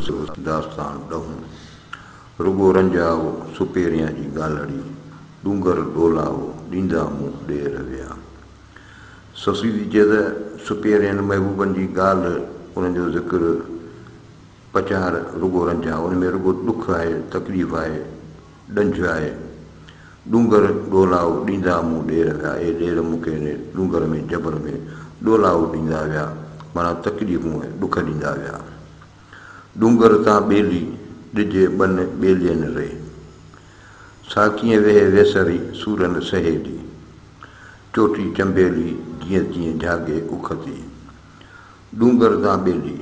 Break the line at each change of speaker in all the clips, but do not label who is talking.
दास्तान ॾहूं रुगो रंजाओ सुपेरियां जी ॻाल्हड़ी डूंगर ॾोलाओ ॾींदा मूं ॾेर विया। ससुई थी चए त सुपेरियनि महबूबनि जी ॻाल्हि उन्हनि जो ज़िक्र पचार रुगो रंजाओ, उन में रुगो ॾुख आहे, तकलीफ़ आहे, ॾंझ आहे। डूंगर ॾोलाओ ॾींदा मूं ॾेर विया, ए ॾेर मूंखे डूंगर में जबल में ॾोलाओ ॾींदा विया, माना तकलीफ़ूं ऐं ॾुख ॾींदा विया। डूंगर तां ॿेली ॾिजे बन ॿेलियनि रे, सा कीअं वेहे वेसरी सूरन सहेली, चोटी चंबेली जीअं तीअं झागे उख थी। डूंगर तां ॿेली,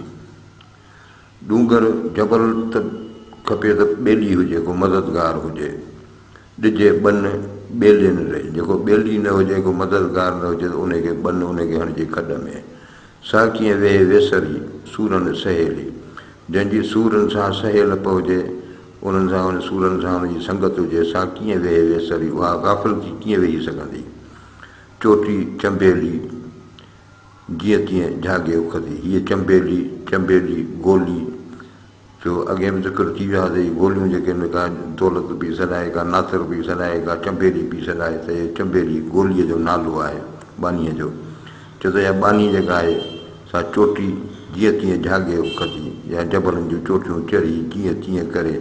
डूंगर जबल त खपे त ॿेली हुजे, को मददगार हुजे। ॾिजे बन ॿेलियुनि रे, जेको ॿेली न हुजे, को मददगार न हुजे त उनखे बन उनखे हणिजे खॾ में। सा कीअं वेहे वेसरी सूरनि सहेली, जंहिंजी सूरनि सां सहेल पहुजे, उन्हनि सां उन सूरनि सां उनजी संगत हुजे, सा कीअं वेहे वेसरी, उहा गाफ़िल थी कीअं वेही सघंदी। चोटी चंबेली जीअं तीअं झागे उख थी, हीअ चंबेली, चंबेली गोली जो अॻे बि ज़िक्र थी वियो आहे त गोलियूं जेके आहिनि का दौलत पई सॾाए, का नासिर पई सॾाए, का चंबेली पई सॾाए, त इहे चंबेली गोलीअ जो नालो आहे बानीअ जो। छो त इहा बानी जेका आहे सा चोटी जीअं तीअं झागे उख थी, या जबलनि जूं चोटियूं चढ़ी जीअं तीअं करे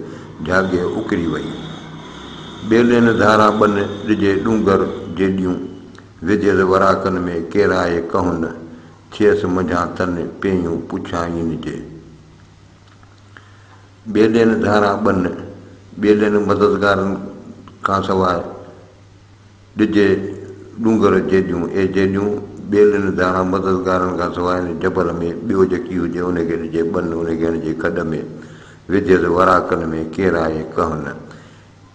झागे उकिरी वई। ॿेलियुनि धारा बन ॾिजे डूंगर जेॾियूं, विझेसि वराकनि में केराए कहूं, थियसि मंझां तन पेयूं पुछाईनि जे। ॿेलियुनि धारा बन, ॿेलियुनि मददगारनि खां सवाइ ॾिजे डूंगर जेॾियूं, ए जेॾियूं ॿेलियुनि धारा मददगारनि खां सवाइ जबल में ॿियो जेकी हुजे उनखे ॾिजे बन, उनखे हणिजे खॾ में। विझेसि वराकनि में केराए कहनि,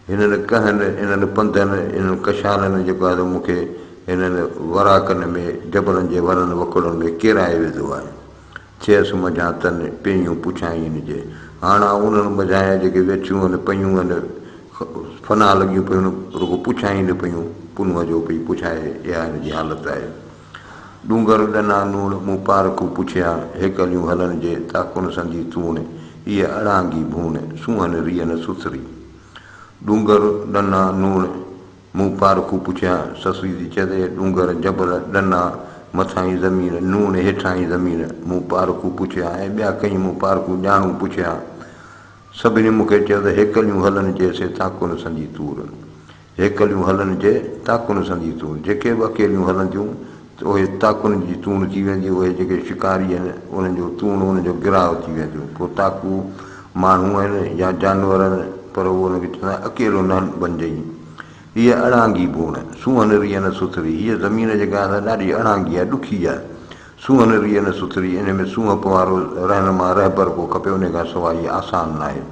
हिननि कहनि, इन्हनि पंधनि, इन्हनि कशालनि जेको आहे त मूंखे हिननि वराकनि में जबलनि जे वरनि वकुड़नि में केराए विधो आहे। थियसि मंझां तन पेयूं पुछाईनि जे, हाणे उन्हनि मझां जेके वेठियूं आहिनि पयूं आहिनि, फना लॻियूं पियूं आहिनि, रुगो पुछाईनि पियूं, पुनुअ जो पई पुछाए, इहा हिन जी हालति आहे। डूंगर ॾना नूण मूं पारखू पुछिया, हेकलियूं हलनि जे ताकुन संदी तूण, हीअ अड़ांगी भूण सूहन रियन सुथरी। डूंगर ॾना नूण मूं पारखू पुछिया, ससुई थी चए त डूंगर जबल ॾना मथां ई ज़मीन, नूण हेठां ई ज़मीन, मूं पारखू पुछिया, ऐं ॿिया कई मूं पारखू ॼाणू पुछिया। सभिनी मूंखे चयो त हेकलियूं हलनि जे से ताकुन संदी तूर, हेकलियूं हलनि जे ताकुन संदी तूर, जेके बि अकेलियूं हलंदियूं त उहे ताकुन जी तूण थी वेंदियूं, उहे जेके शिकारी आहिनि उन्हनि जो तूण, उन्हनि जो गिराव थी वेंदियूं। पोइ ताकू माण्हू आहिनि या जानवर आहिनि, पर उहो हुनखे चवंदा अकेलो न बणिजई। हीअ अड़ांगी भूण सूहन रियन सुथरी, हीअ ज़मीन जेका आहे ॾाढी अड़ांगी आहे, ॾुखी आहे। सूहन रियन सुथरी, इन में सूंहं वारो रहनुमा रहबर को खपे, उन खां सवाइ आसान न आहे।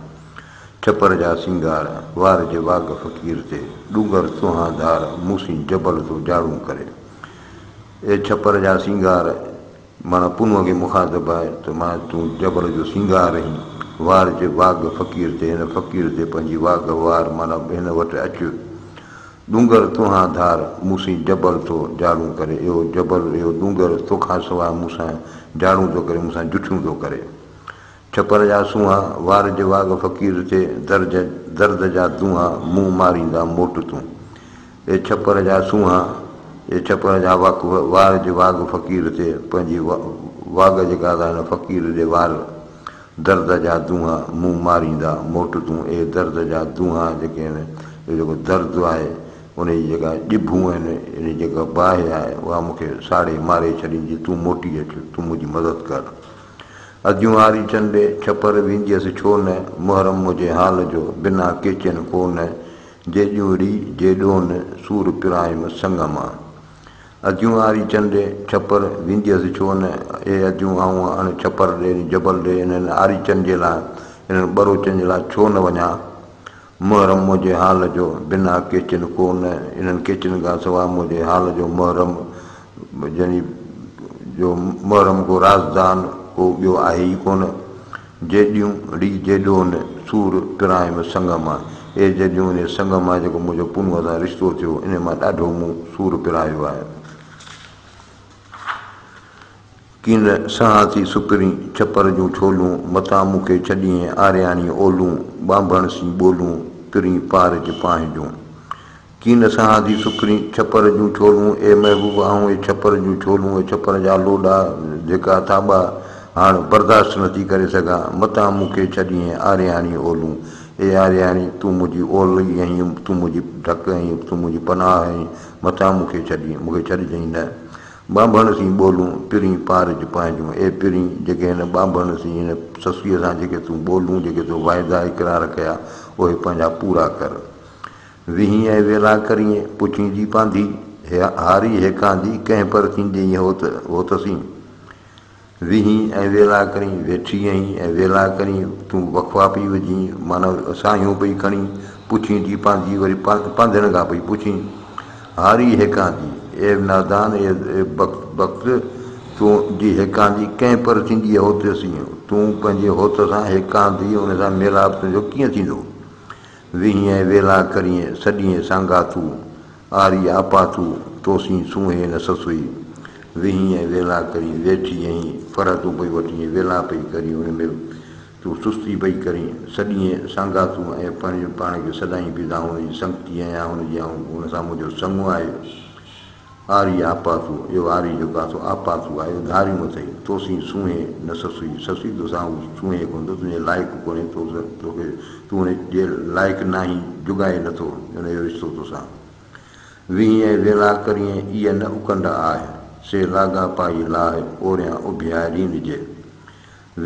छपर जा सिंगार वार जे वाग फ़क़ीर ते, डूंगर तुंहां धार मूसी जबल तो जाड़ू करे। ए छपर जा सिंगार माना पुनुअ खे मुखातिबु आहे त मां तूं जबल जो सिंगार आहीं, वार जे वाग फ़क़ीर ते, हिन फ़क़ीर ते पंहिंजी वाग वार माना हिन वटि अचु। डूंगर तुंहां धार मूसी जबल थो जाड़ू करे, इहो जबल, इहो डूंगर तोखां सवाइ मूंसां जाड़ू थो करे, मूंसां जुठियूं थो करे। छपर जा सूंहां वार जे वाग फ़क़ीर ते, दर्द जा दूंहां मुंहुं मारींदा मोट तूं। ए छपर जा सूंहां, ए छपर जा वार जे वाग फ़क़ीर ते, पंहिंजी वाग जेका आहे फ़क़ीर जे वार, दर्द जा दूंहां मुंहुं मारींदा मोट तूं। ए दर्द जा दूंहां जेके आहिनि, इहो जेको दर्द आहे उन जी जेका ॼिभूं आहिनि, इन जेका बाहि आहे उहा मूंखे साड़े मारे छॾींदी, तूं मोटी अचु, तूं मुंहिंजी मदद कर। अदियूं आरी चंडे छपर वेंदियसि छो न, मुहरम मुंहिंजे हाल जो बिना केचन कोन, जेॾियूं री जेॾोन सूर पिरायम संग मां। अदियूं आरी चंडे छपर वेंदियसि छो न, ए अदियूं आऊं हाणे छपर ॾे, जबल ॾे, इन्हनि आरी चंड जे लाइ, इन्हनि बरोचनि जे लाइ छो न वञा। मुहरम मुंहिंजे हाल जो बिना केचन कोन, इन्हनि केचन खां सवाइ मुंहिंजे हाल जो मुहरम, यानी जो मुहरम को राज़दान को ॿियो आहे ई कोन। जेॾियूं री जेॾोन सूर पिरायम संग मां, ए जॾहिं उन संग मां जेको मुंहिंजो पुनुअ सां रिश्तो थियो, इन मां ॾाढो मूं सूर पिरायो आहे। कीन सहा थी सुकरी छपर जूं छोलूं मथां मूंखे छॾियईं आरियाणी ओलूं बांभण सी ॿोलूं पिरी पार जे पाहि जूं कीन सहा थी सुकरी छपर जूं छोलूं ए महबूब आऊं ए छपर जूं छोलूं ए छपर जा लोॾा जेका थाॿा हाणे बर्दाश्त नथी करे सघां मथां मूंखे छॾियईं आरियाणी ओलूं ए आरियाणी तूं मुंहिंजी ओलही आहीं तूं मुंहिंजी ढक आहीं तूं मुंहिंजी पनाह आहीं मथां मूंखे छॾिजांइ न बांभण सी ॿोलूं पिरी पार जे पंहिंजूं ए पिरी जेके हिन बांभण सी हिन ससुअ सां जेके तूं ॿोलूं जेके तूं वाइदा इक़रार कया उहे पंहिंजा पूरा कर विहीं ऐं वेला करीं पुछींदी पांदी हारी हेकांदी कंहिं पर थींदी हो तसीं विहीं ऐं वेला करीं वेठी आहीं ऐं वेला करीं तूं वक़फ़ा पई विझीं माना साहियूं पई खणी पुछींदी पांदी वरी पांधण खां पई पुछीं हारी हेकांदी ए नादान ए वक़्तु तूं जी हेकांदी कंहिं पर थींदी हो तसीं तूं पंहिंजे होत सां हेकांदी उन सां मेलाप तुंहिंजो कीअं थींदो विहीं ऐं वेला करीं सॾीअं सांगा तूं आरी आपा तूं तोसीं सूंहे न ससुई विहीं ऐं वेला करीं वेठी आहीं पर तूं पई वठी वेला पई करीं उन में तूं सुस्ती पई करीं सॾीअं सांगा तूं ऐं पंहिंजे पाण खे सदाईं पीता हुनजी संगती आहियां हुनजी हुन सां मुंहिंजो संग आहे आरी आपा तूं इहो आरी जेको आहे आपा तूं आहे धारियूं अथई तोसीं सूंहे न ससुई ससुई तोसां सूंहे कोन थो तुंहिंजे लाइक़ु कोन्हे तोखे तूं हुनजे लाइक़ु न आहीं जुगाए नथो हुनजो रिश्तो तोसां विहीं ऐं वेला करीं इहा न उकंड आहे से लाॻा पाई लाहे ओरियां उभियाए ॾींदजे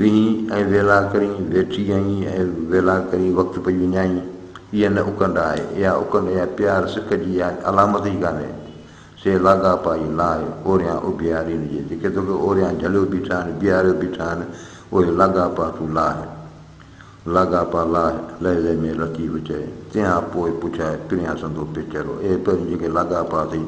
विहीं ऐं वेला करीं वेठी आहीं ऐं वेला करीं वक़्तु पई विञाईं इहा न उकंड आहे इहा उकंड इहा प्यार सिक जी आहे अलामत ई कान्हे से लाॻा पाई लाहे ओरियां उभियाए ॾींदजे जेके तोखे ओरियां झलियो बीठा आहिनि बीहारियो बीठा आहिनि उहे लाॻा पा तूं लाहे लाॻा पा लाहे लहज़े में लतीफ़ चए तंहिंखां पोइ पुछाए पिरियां संदो पिचरो ए पहिरीं जेके लाॻा पा अथई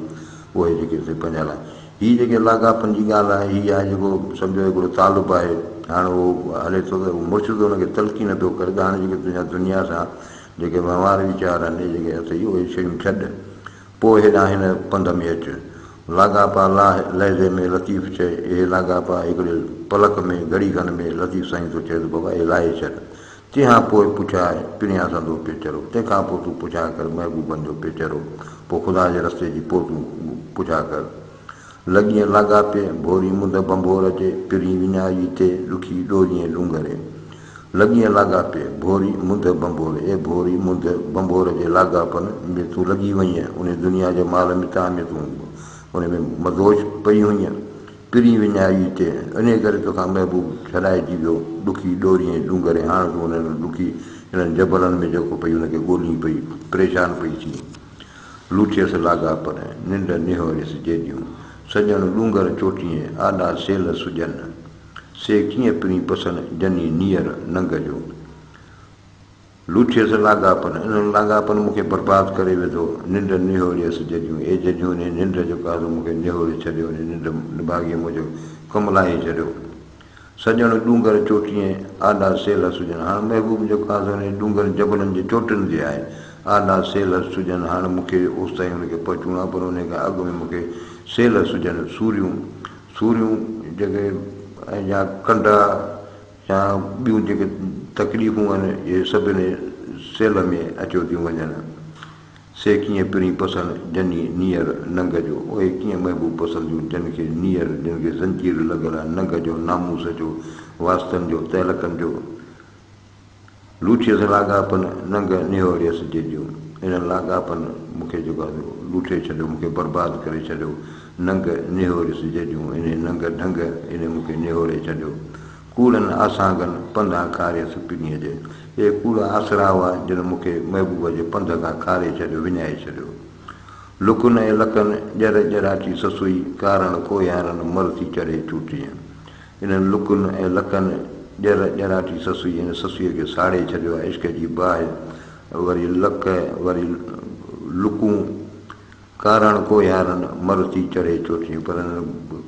उहे जेके पंहिंजा लाइ हीअ जेके लाॻापन जी ॻाल्हि आहे हीअ आहे जेको सम्झो हिकिड़ो तालुब आहे हाणे उहो हले थो त मुर्शिद हुनखे तलक़ी न पियो करे त हाणे जेके तुंहिंजा दुनिया सां जेके वहिंवार वीचार आहिनि जेके अथई उहे शयूं छॾ पोइ हेॾां हिन पंध में अचु लाॻापा लाहे लहज़े में लतीफ़ चए इहे लाॻापा हिकिड़े पलक में घड़ी खन में लतीफ़ साईं थो चए त बाबा इहे लाहे छॾ तंहिंखां पोइ पुछाए पिरियां संदो पेचरो तंहिंखां पोइ तूं पुछा कर महबूबनि जो पेचरो पोइ ख़ुदा जे रस्ते जी पोइ तूं पुछा कर लॻीअ लाॻापे भोरी मुंद बंबोर जे पिरी विञाई ते ॾुखी ॾोरीअ डूंगरे लॻीअ लाॻापे भोरी मुंद बंबोर ए भोरी मुंद बंबोर जे लाॻापन में तूं लॻी वईं उन दुनिया जे माल मिता में तूं उन में मदोश पई हुईं पिरी विञाई ते इन करे तोखां महबूब छॾाइजी वियो ॾुखी ॾोरीअ डूंगरे हाणे तूं हुन ॾुखी हिननि जबलनि में जेको पई हुनखे ॻोल्ही पई परेशान पई थी लूठियसि लाॻापन निंड निहोरियसि जेॾियूं सॼण डूंगर चोटीअ आॾा सेल सुॼनि से कीअं पिरी पसंदि जनी नीअर नंग जो लूठियसि लाॻापन इन्हनि लाॻापन मूंखे बर्बादु करे विधो निंड निहोरियसि जॾियूं ए जॾियूं उन निंड जेको आहे मूंखे निहोरे छॾियो उन निंड निभागीअ मुंहिंजो कमु लाहे छॾियो सॼण डूंगर चोटीअ आॾा सेल सुॼनि हाणे महबूब जेको आहे उन डूंगर जबलनि जे चोटियुनि ते आहे आॾा सेल सुॼनि हाणे मूंखे ओसि ताईं हुनखे पहुचणो आहे पर उन खां अॻु में मूंखे सेल सुॼनि सूरियूं जेके ऐं या कंडा या ॿियूं जेके तकलीफ़ूं आहिनि इहे सभिनी सेल में अचो थियूं वञनि से कीअं पिरी पसंदि जनी नीअर नंग जो उहे कीअं महबूब पसंदियूं जिन खे नीअर जिन खे ज़ंजीर लॻल आहे नंग जो नामूस जो वास्तनि जो तहलकनि जो लूठियसि लाॻापन नंग निहोरियसि जेॾियूं इन लाॻापन मूंखे जेको आहे लूठे छॾियो मूंखे बर्बादु करे छॾियो नंग निहोरियसि जेॾियूं इन नंग ढंग इन मूंखे निहोरे छॾियो कूड़नि आसांगनि पंधां खारियसि पिणीअ जे इहे कूड़ आसरा हुआ जिन मूंखे महबूब जे पंध खां खारे छॾियो विञाए छॾियो लुकनि ऐं लकनि ॼर ॼराची ससुई कारण कोयारनि मर थी चढ़े चूटीअ इन्हनि लुकनि ऐं लकनि ॼर ॼराची ससुई इन ससुईअ खे साड़े छॾियो आहे इश्क जी बाहि वरी लक वरी लुकूं कारण कोयारनि मर थी चढ़े चोटियूं पर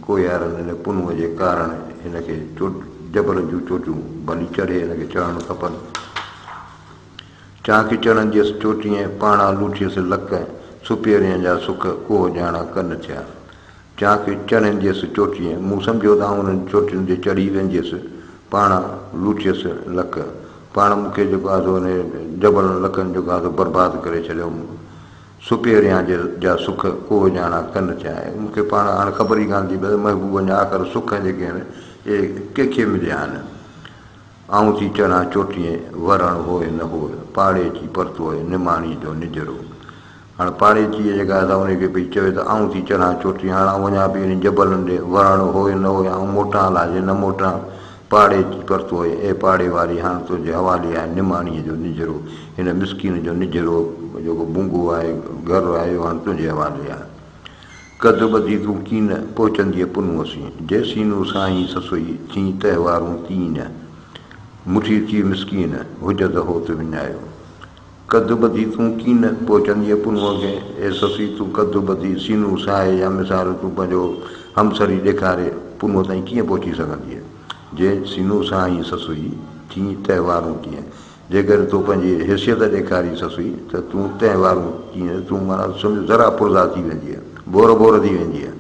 कोयारनि हिन पुनूअ जे कारण हिनखे जबल जूं चोटियूं भली चढ़े हिनखे चढ़णु खपनि चांहि चढ़ंदियसि चोटीअ पाणा लूठियसि लक सुपियरिया जा सुख कोह ॼाणा कन थिया चांखे चढ़ंदियसि चोटीअ मूं सम्झो त आउं उन्हनि चोटियुनि ते चढ़ी वेंदियसि पाण लूटियसि लख पाण मूंखे जेको आहे सो उन जबल लखनि जेको आहे सो बर्बादु करे छॾियमि सुपेरियां जा सुख को ॼाणा कनि थिया मूंखे पाण हाणे ख़बर ई कान थी पए महबूब जा आख़िर सुख जेके आहिनि इहे कंहिंखे मिलिया आहिनि आऊं थी चढ़ां चोटीअ वरण होए न होए पाड़े अची परतो आहे निमाणी जो निजरो हाणे पाड़े अची जेका आहे उनखे पई चवे त आऊं थी चढ़ां चोटी हाणे आउं वञा पई इन जबलनि ॾे वरण होए न होए ऐं मोटां लाजे न मोटां पाड़े अची परतो आहे ए पाड़े वारी हाणे तुंहिंजे हवाले आहे निमाणीअ जो निजरो हिन मिसकिन जो निजरो जेको बूंगो आहे घरु आहे हाणे तुंहिंजे हवाले आहे कद ॿधी तूं कीन पहुचंदीअ पुनूअसीं जेसीनूं साईं ससुई थी तहिवारूं तीं न मुठी थी मिसकीन हुजत हो त विञायो कद ॿधी तूं कीन पहुचंदीअ पुनूअ खे ए ससुई तूं कद ॿधी सीनूं साए या मिसाल तूं पंहिंजो हमसरी ॾेखारे पुनूअ ताईं कीअं पहुची सघंदीअ जे सीनूं साईं ससुई थी तहिवारूं कीअं जेकर तूं पंहिंजी हैसियत ॾेखारी ससुई त तूं तहिवारूं कीअं तूं माना सम्झ ज़रा पुरज़ा थी वेंदीअ बोर बोर थी वेंदी आहे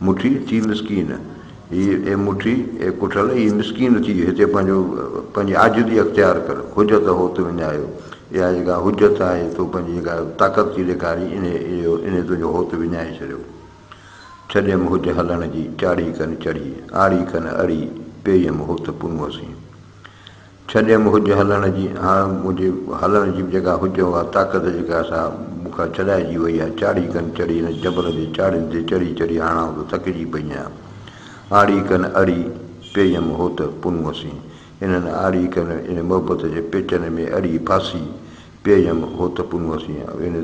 मुठी थी मिसकीन हीअ मुठी ए कुठल हीअ मिसकीन थी हिते पंहिंजी आज़दी अख़्तियार कर हुजत हो त विञायो इहा जेका हुजत आहे तूं पंहिंजी जेका ताक़त थी ॾेखारी इन तुंहिंजो होत विञाए छॾियो छॾियमि हुज हलण जी चाढ़ी कनि चढ़ी आड़ी कनि अड़ी पेयमि होत पुनूअसीं छॾियमि हुज हलण जी हाणे मुंहिंजे हलण जी जेका हुज आहे ताक़त जेका असां मूंखां छॾाइजी वई आहे चाढ़ी कनि चढ़ी हिन जबल जे चाढ़ियुनि ते चढ़ी चढ़ी हाणे आउं त थकिजी पई आहियां आड़ी कनि अड़ी पेयमि होत पुनूअसीं इन्हनि आड़ी कनि इन मोहबत जे पेचनि में अड़ी फासी पेयमि होत पुनूअसीं इन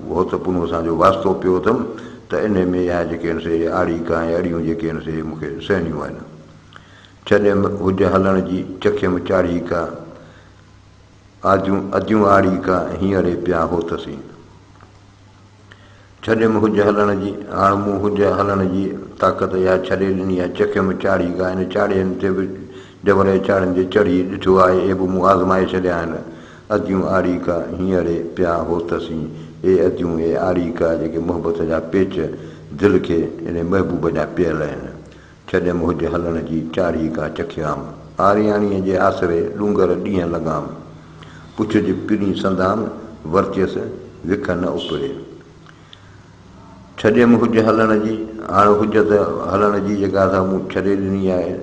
होत पुनूअ सां जो वास्तो पियो अथमि त इन में इहा जेके आहिनि से आड़ी का ऐं अड़ियूं जेके आहिनि से मूंखे सहनियूं आहिनि छॾियमि हुज हलण जी चखियमि चाढ़ी का अदियूं आड़ी का हींअर पिया होतसीं छॾियमि हुज हलण जी हाणे मूं हुज हलण जी ताक़त इहा छॾे ॾिनी आहे चखियमि चाढ़ी का हिन चाढ़ियुनि ते बि जबर चाढ़ियुनि ते चढ़ी ॾिठो आहे ए बि मूं आज़माए छॾिया आहिनि अदियूं आड़ी का हींअर पिया होतसीं ए अदियूं ए आड़ी का जेके मोहबत जा पेच दिलि खे इन महबूब जा पियल आहिनि छॾियमि हुज हलण जी चाढ़ी का चखियाम आरियाणीअ जे आसिरे डूंगर ॾींहं लॻाम पुछ जी पिनी संदाम वरतियसि विख न उपड़े छॾियमि हुज हलण जी हाणे हुजत हलण जी जेका असां मूं छॾे ॾिनी आहे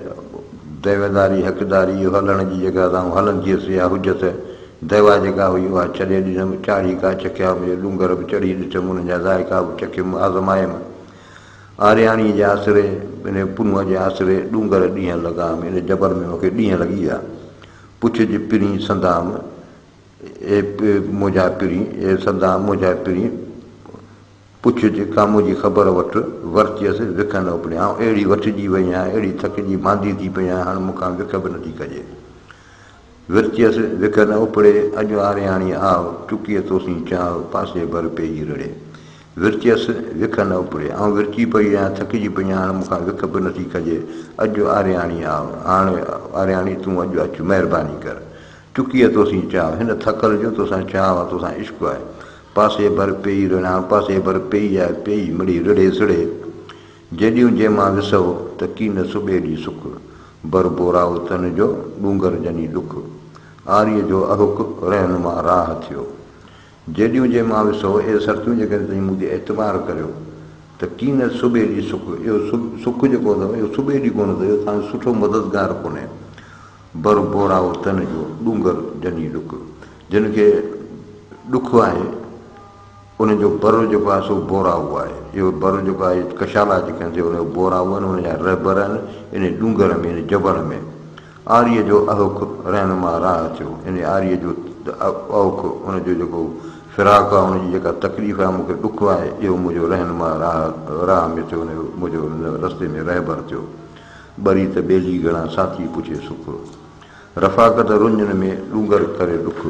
देवेदारी हक़दारी इहो हलण जी जेका असां हलंदी हुअसि या हुजत दवा जेका हुई उहा छॾे ॾिनमि चाढ़ी का चखिया मुंहिंजे डूंगर बि चढ़ी ॾिठमि हुननि जा ज़ाइका बि चखियमि आज़मायमि आरियाणी जे आसिरे इन पुनूअ जे आसिरे डूंगर ॾींहं लॻाम इन जबर में मूंखे ॾींहं लॻी विया पुछ जी पिरी संदाम ए मोजा पिरी ए संदाम मोजा पिरी पुछ जे कामो जी ख़बर वठि वरतियसि विख न उपड़े ऐं अहिड़ी वठिजी वई आहियां अहिड़ी थकिजी मांदी थी पई आहियां हाणे मूंखां विख बि नथी कजे विरतियसि विख न उपड़े अॼु आरियाणी आव चुकीअ तोसीं चाव पासे भर पेई रड़े विरतियसि विख न उपड़े ऐं विरची पई आहियां थकिजी पई आहियां हाणे मूंखां विख बि नथी कजे अॼु आरियाणी आव हाणे आरियाणी तूं अॼु अचु महिरबानी कर चुकीअ तोसीं चाव हिन थकल जो तोसां चाव आहे तोसां इश्क़ु आहे पासे भर पेई रड़िया पासे भर पेई आहे पेई मिड़ी रड़े सड़े जेॾियूं जंहिं मां विसो त कीन सुॿे ॾींहुं सुख बर बोराओ तन जो डूंगर जनी ॾुख आरीअ जो अहुक रहनुमा राह थियो जेॾियूं जंहिं मां विसो इहे शर्तियूं जेके तई मूं ते एतबार करियो त कीन सुॿे ॾींहुं सुख इहो सुख जेको अथव इहो सुॿे ॾींहुं कोन अथव इहो तव्हांजो सुठो मददगार कोन्हे बर बोराओ तन जो डूंगर जनी ॾुख जिन खे ॾुख आहे उनजो बर जेको आहे सो बोराओ आहे इहो बर जेको आहे कशाला जेके आहिनि उनजो बोराओ आहिनि उनजा रहबर आहिनि इन डूंगर में इन जबर में आरीअ जो अहुक रहनुमा राह थियो इन आरीअ जो अहुक उनजो जेको फिराक आहे उनजी जेका तकलीफ़ आहे मूंखे ॾुख आहे इहो मुंहिंजो रहनुमा राह में थियो उनजो मुंहिंजो रस्ते में रहबर थियो ॿरी त ॿेली घणा साथी पुछे सुख रफ़ाक़त रुंझन में डूंगर करे ॾुख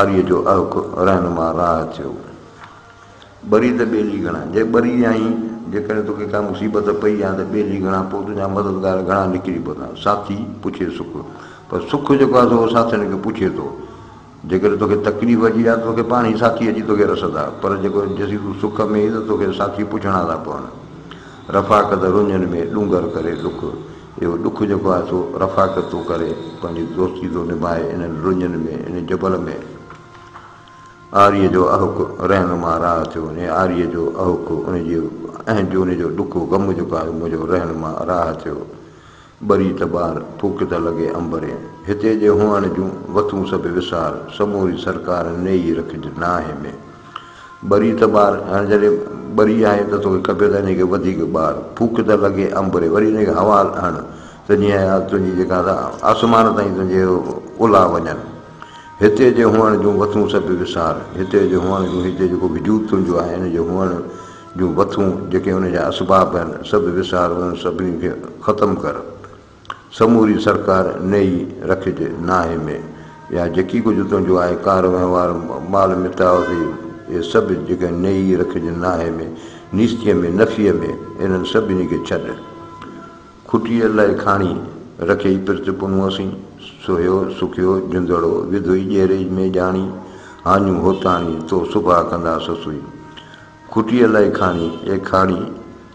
आरीअ जो अहुक रहनुमा राह थियो ॿरी त ॿेली घणा जे ॿरी आहीं जेकॾहिं तोखे का मुसीबत पई आहे त ॿेली घणा पोइ तुंहिंजा मददगार घणा निकिरी पवंदा साथी पुछे सुख पर सुख जेको आहे सो साथियुनि खे पुछे थो जेकॾहिं तोखे तकलीफ़ अची आहे त तोखे पाणी साथी अची तोखे रसंदा पर जेको जेसीं तूं सुख में ई त तोखे साथी पुछणा था पवनि रफ़ाक़त रुञनि में डूंगर करे ॾुख इहो ॾुख जेको आहे सो रफ़ाक़त थो करे पंहिंजी दोस्ती थो निभाए इन्हनि रुञनि में इन जबल में आरीअ जो अहुक रहनुमा राह थियो इन आरीअ जो अहुक उनजी जो उनजो ॾुखो ग़म जेको आहे मुंहिंजो रहनुमा राह थियो बरी त ॿार फूक त लॻे अंबरे हिते जे हुअण जूं वथूं सभु विसार समूरी सरकार नेई रखिजे नाहे में बरी त ॿार हाणे जॾहिं बरी आहे त तोखे खपे त हिनखे वधीक ॿार फूक त लॻे अंबरे वरी हिनखे हवा हण त जीअं तुंहिंजी जेका आसमान ताईं तुंहिंजे उला वञनि हिते जे हुअण जूं वथूं सभु विसार हिते जे हुअण जूं हिते जेको वजूद तुंहिंजो आहे हिन जे हुअण जूं वथूं जेके हुनजा असबाब आहिनि सभु विसार उन्हनि सभिनी खे ख़तमु कर समूरी सरकार नई रखिजे नाहे में या जेकी कुझु तुंहिंजो आहे कार वहिंवार माल मिटाओ थी इहे सभु जेके नई रखिजे नाहे में नीस्तीअ में नफ़ीअ में इन्हनि सभिनी खे छॾ खुटीअ लाइ खाणी रखे पिर्त पुनुअसीं सुहियो सुखियो जुंदड़ो विधोई ॼेरे में ॼाणी हानियूं होताणी तो सुभाउ कंदा ससुई खुटीअ लाइ खाणी ए खाणी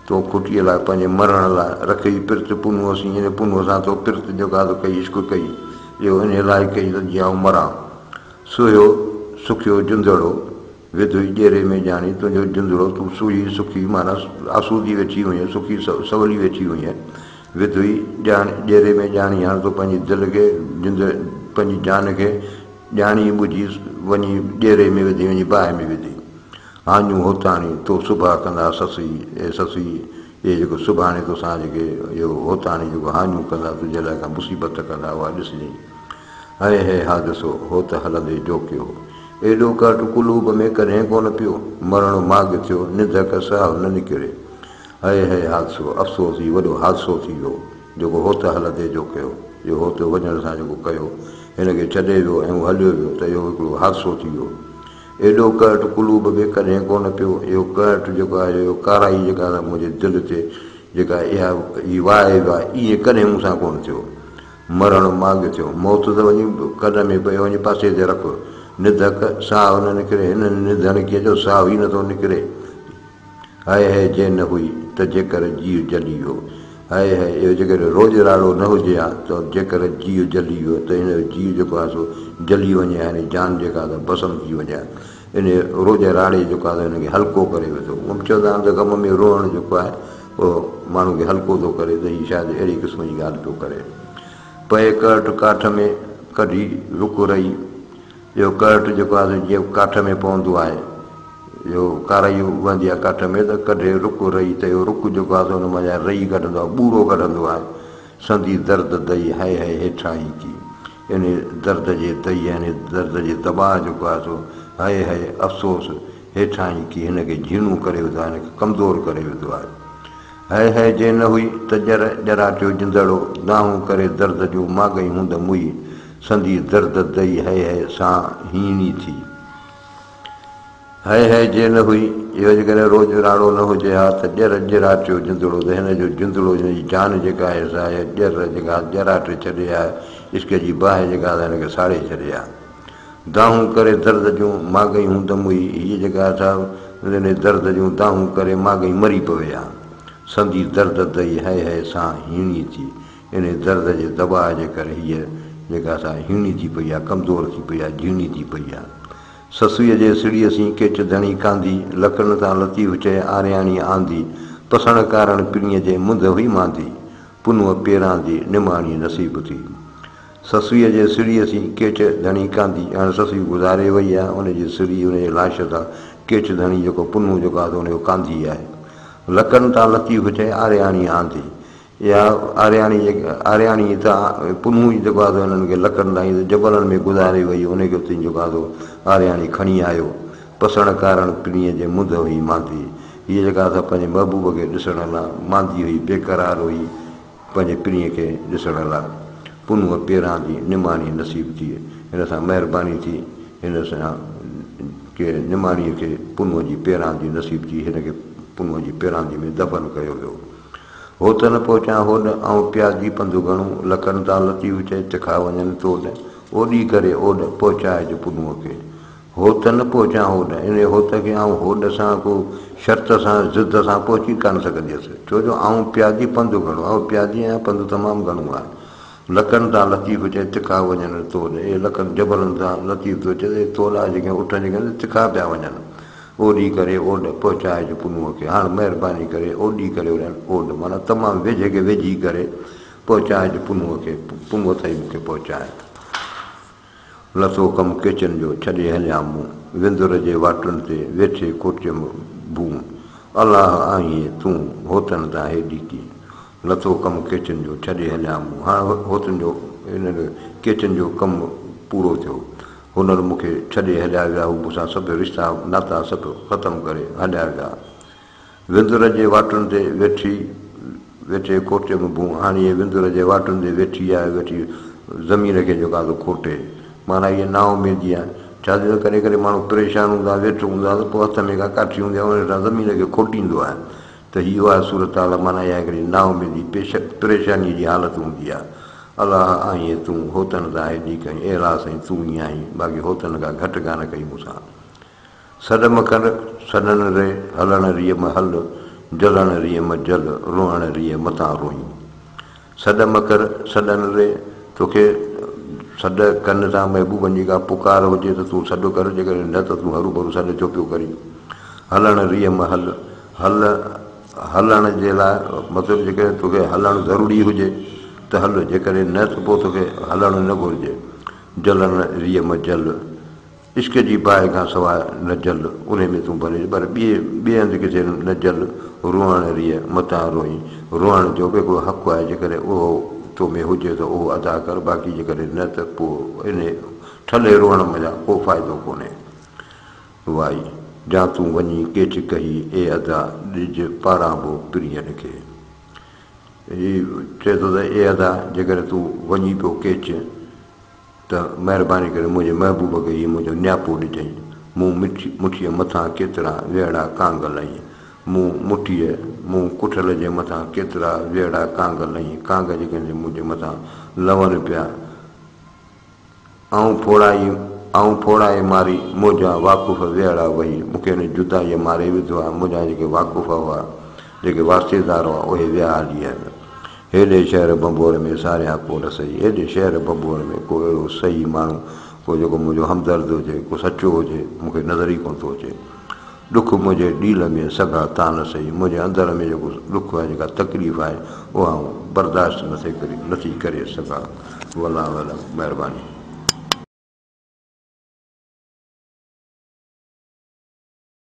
तो खुटीअ लाइ पंहिंजे मरण लाइ रखी पिर्त पुनुअसीं इन पुनुअ सां तो पिर्त जेका कई इश्क कई इहो इन लाइ कई त जीअं आउं मरां सुहियो सुखियो जुंदड़ो विधोई ॼेरे में ॼाणी तुंहिंजो जुंदड़ो तूं सुही सुखी माना आसूदी वेठी हुई सुखी सवली वेठी हुई विधोई ॼेरे में ॼाणी हाणे तूं पंहिंजी दिलि खे पंहिंजी जान खे ॼाणी ॿुधी वञी ॼेरे में विधी वञी बाहि में विधी हानियूं होताणी तो सुभाउ कंदा ससुई ए ससुई इहे जेको सुभाणे तोसां जेके इहो होताणी जेको हानियूं कंदा तुंहिंजे लाइ का मुसीबत कंदा उहा ॾिसजांइ हए हे हादिसो हो त हलंदे जोकियो एॾो कट कुलूब में कॾहिं कोन पियो मरण माॻ थियो निधक साहु न निकिरे हए हे हादिसो अफ़सोस ई वॾो हादिसो थी वियो जेको हो त हलंदे जोकियो इहो हो त वञण सां जेको कयो हिनखे छॾे वियो ऐं हलियो वियो त इहो हिकिड़ो हादिसो थी वियो एॾो कट कुलूब में कॾहिं कोन पियो इहो कट जेको आहे इहो काराई जेका आहे मुंहिंजे दिलि ते जेका इहा ई वाहे ईअं कॾहिं मूंसां कोन थियो मरण माॻ थियो मौत त वञी कॾ में पियो वञी पासे ते रख निधक साहु न निकिरे हिन निधन कीअं जो साहु ई नथो निकिरे हाय हाय जे न हुई त जेकर जीउ जली वियो हाय हाय इहो जेकर रोज़राड़ो न हुजे हा त जेकर जीउ जली वियो त हिन जो जीउ जेको आहे सो जली वञे हा हिन जान जेका आहे बसम थी वञे इन रोज़राड़े जेको आहे हिनखे हल्को करे वेठो चवंदा आहिनि त ग़म में रोअणु जेको आहे उहो माण्हू खे हल्को थो करे त हीअ शायदि अहिड़ी क़िस्म जी ॻाल्हि थो करे पए कट काठ में कढी रुक रही इहो कट जेको आहे जीअं काठ में पवंदो आहे इहो काराई उगंदी आहे काठ में त कढे रुक रही त इहो रुक जेको आहे हुन मां रही कढंदो आहे ॿूरो कढंदो आहे संदी दर्द दई हाय हाय हेठां ई थी इन दर्द जे दई इन दर्द जे दॿाउ जेको आहे सो हाय हाय अफ़सोस हेठां ई की हिनखे झीणो करे विधो आहे हिनखे कमज़ोर करे विधो आहे हाय हाय जे न हुई त जराटियो जिंदड़ो दाहूं करे दर्द जूं माॻई हूंदमि हुई संदी दर्द दई हाय हाय सां हीणी थी हाय हाय जे न हुई इहो जेकॾहिं रोज़राड़ो न हुजे हा त जराटियो जिंदड़ो त हिन जो जिंदड़ो हिन जी जान जेका आहे सा ॼर जेका जराटे छॾे आहे इश्क जी बाहि जेका आहे हिनखे साड़े छॾे आहे दाहूं करे दर्द जूं माॻई हूंदमि हुई हीअ जेका आहे हिन दर्द जूं दाहूं करे माॻई मरी पवे आहे संदी दर्द दई हाय हाय सां हीणी थी इन दर्द जे दॿाउ जे करे हीअ जेका असां हीणी थी पई आहे कमज़ोर थी पई आहे झीणी थी पई आहे ससुईअ जे सिड़ीअ सी केच धणी कांदी लखनि तां लतीफ़ चए आरियाणी आंदी पसण कारण पिणीअ जे मुंद हुई मांदी पुनुअ पेरांदी निमाणी नसीब थी ससुईअ जे सिड़ीअ सी केच धणी कांदी हाणे ससुई गुज़ारे वई आहे उनजी सिड़ी उनजे लाश तां केच धणी जेको पुनु जेको आहे उनजो कांदी आहे लखनि तां लतीफ़ चए आरियाणी आंदी या आरियाणी त पुनु जेको आहे हुननि खे लखनि ताईं जबलनि में गुज़ारे वई उनखे उते जेको आहे आरियाणी खणी आयो पसण कारण पिणीअ जे मुंद हुई मांदी हीअ जेका असां पंहिंजे महबूब खे ॾिसण लाइ मांदी हुई बेक़रार हुई पंहिंजे पिणीअ खे ॾिसण लाइ पुनुअ पेरांदी निमाणी नसीब थी हिन सां महिरबानी थी हिन सां के निमाणीअ खे पुनुअ जी पेरांदी नसीब थी हिनखे पुनुअ जी पेरांदी में दफ़न कयो वियो हो त न पहुचां होॾ ऐं प्याजी पंधु घणो लखनि तां लतीफ़ चए तिखा वञनि तोॾ ओॾी करे ओॾ पहुचाइजो पुनुअ खे होत न पहुचां होॾ, इन होत खे आउं होॾ सां को शर्त सां ज़िद सां पहुची कान सघंदी हुअसि, छो जो आउं प्यादी पंधु घणो आहे, प्यादी आहियां, पंधु तमामु घणो आहे। लखनि तां लतीफ़ चए तिखा वञनि तोल, इहे लखनि जबलनि तां लतीफ़ थो चए तोला जेके उठ जेके तिखा पिया वञनि, ओॾी करे ओॾ पहुचाइजो पुनुअ खे, हाणे महिरबानी करे ओॾी करे ओॾ माना तमामु वेझे खे वेझी करे पहुचाइजो पुनुअ खे, पुनुअ ताईं मूंखे पहुचाए। लथो कमु केचन जो छॾे हलिया मूं, विंदुर जे वाटुनि ते वेठे कोटियम भूम, अलाह आहीं तूं होतनि तां हेॾी की। लथो कमु केचन जो छॾे हलिया मूं, हाणे होतनि जो हिन केचन जो कमु पूरो थियो, हुनर मूंखे छॾे हलिया विया, हू मूंसां सभु रिश्ता नाता सभु ख़तमु करे हलिया विया। विंदुर जे वाटुनि ते वेठे कोटियम भूम, हाणे इहे विंदुर जे वाटुनि ते वेठी आहे, वेठी ज़मीन खे जेका थो खोटे, माना इहा ना उमेदी आहे। छाजे करे करे माण्हू परेशान हूंदा, वेठो हूंदा त पोइ हथ में का काठी हूंदी आहे, उन सां ज़मीन खे खोटींदो आहे, त हीअ आहे सूरत हाल, माना इहा हिकिड़ी ना उमेदी परेशानीअ जी हालत हूंदी आहे। अलाह आहीं तूं होतनि तां हेॾी कई, अहिड़ा साईं तूं ई आहीं, बाक़ी होतनि खां घटि कान कई मूंसां। सॾम कर सॾन रे हलण रीअ म हल, जलण रीअ म जल, रोअण रीअ मथां रोई। सॾम कर सॾन रे, तोखे सॾ कनि था महबूबनि जी का पुकार हुजे त तूं सॾु कर, जेकॾहिं न त तूं हरू भरू सॾु छो पियो करी। हलण रीअ म हल, हलण जे लाइ मतिलबु जेकॾहिं तोखे हलणु ज़रूरी हुजे त हल, जेकॾहिं न त पोइ तोखे हलणु न घुरिजे। जलण रीअ म जल, इश्क जी बाहि खां सवाइ न जल, उन में तूं भले, पर ॿिए हंधि किथे न जल। रोअण रीअ मथां रोई, रोअण जो बि हिकिड़ो हक़ु आहे, जेकॾहिं उहो तो में हुजे त उहो अदा कर, बाक़ी जेकॾहिं न त पोइ इन ठले रोअण मज़ा को फ़ाइदो कोन्हे। वाई जा तूं वञी केच कही ए अदा, ॾिज पारां बो प्रियन खे। हीउ चए थो त ए अदा, जेकॾहिं तूं वञी पियो केच त महिरबानी करे मुंहिंजे महबूब खे हीउ मुंहिंजो नियापो ॾिजईं। मूं मुठीअ मथां केतिरा वेड़ा कांग लही, मूं कुठल जे मथां केतिरा वेड़ा कांग लही, कांग जेके मुंहिंजे मथां लवनि पिया। आऊं फोड़ाए मारी मुंहिंजा वाक़ुफ़ वेड़ा वही, मूंखे हिन जुदाईअ मारे विधो आहे, मुंहिंजा जेके वाक़ुफ़ हुआ, जेके वास्तेदार हुआ, उहे विया हली आहिनि। हेॾे शहर बंबोर में सारिया को न सही, हेॾे शहर बंबोर में को अहिड़ो सही माण्हू, को जेको मुंहिंजो हमदर्द हुजे, को सचो हुजे, मूंखे नज़र ई कोन थो अचे। ॾुख मुंहिंजे ॾील में सघा तान सही, मुंहिंजे अंदर में जेको ॾुख आहे, जेका तकलीफ़ आहे, उहा आऊं बर्दाश्त नथी करे सघां। वला महिरबानी।